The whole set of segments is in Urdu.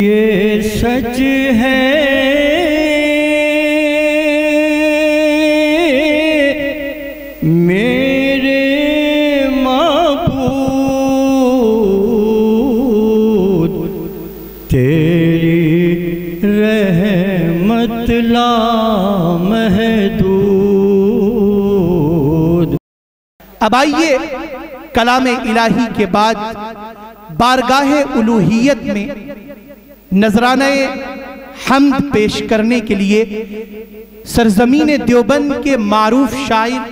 یہ سچ ہے میرے معبود، تیری رحمت لامحدود۔ اب آئیے کلام الہی کے بعد بارگاہ الوہیت میں نذرانہ حمد پیش کرنے کے لیے سرزمین دیوبند کے معروف شاعر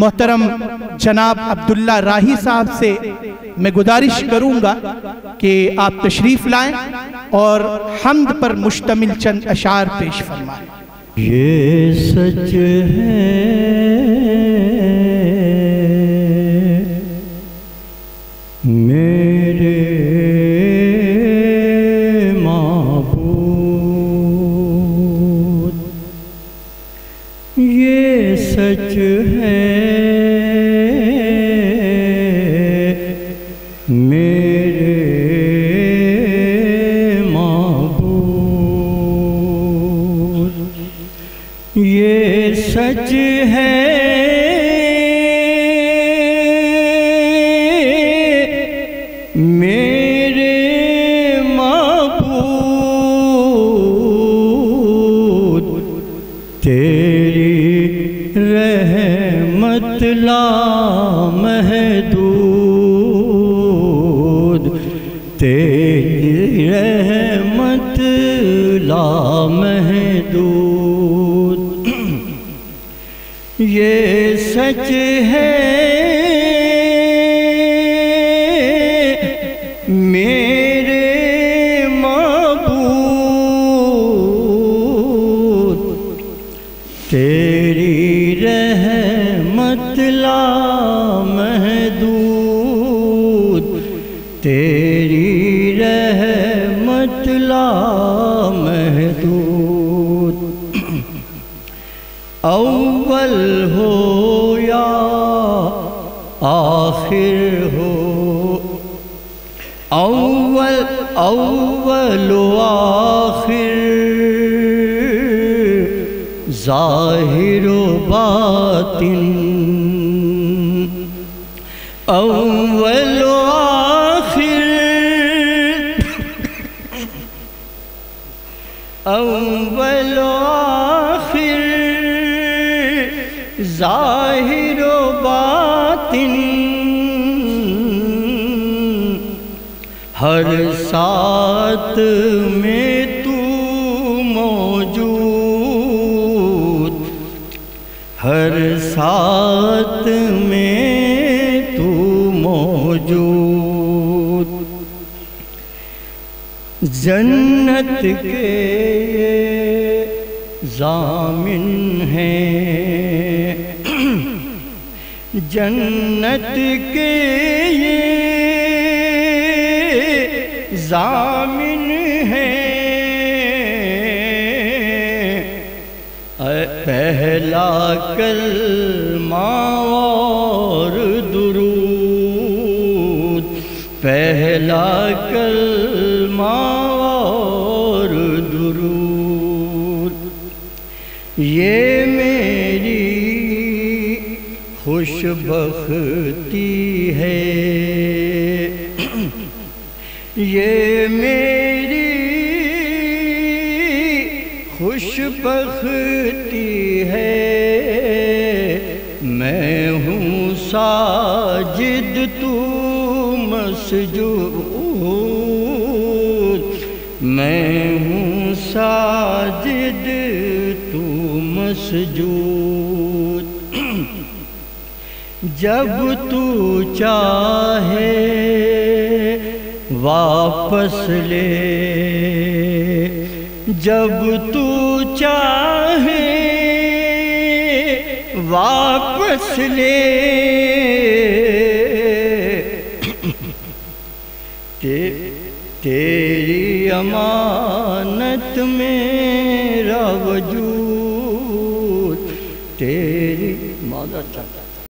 محترم جناب عبداللہ راہی صاحب سے میں گزارش کروں گا کہ آپ تشریف لائیں اور حمد پر مشتمل چند اشعار پیش فرمائیں۔ یہ سچ ہے میرے معبود، یہ سچ ہے میرے معبود، یہ سچ ہے میرے معبود، تیری رحمت لامحدود، تیری رحمت لامحدود، یہ سچ ہے میرے معبود، تیری رحمت لامحدود، تیری رحمت لامحدود، اول ہو یا آخر ہو، اول و آخر، ظاہر و باطن، اول و آخر، اول و آخر، ظاہر و باطن، ہر ساتھ میں تو موجود، ہر ساتھ میں تو موجود، جنت کے یہ ضامن ہیں، جنت کے یہ ضامن ہیں، پہلا کلمہ اور درود، پہلا کلمہ اور درود، یہ میری خوش بختی ہے، یہ میری خوش بختی ہے، میں ہوں ساجد تو مسجود، میں ہوں ساجد تو مسجود، جب تو چاہے واپس لے، جب تو چاہے واپس لے، تیری امانت میرا وجود،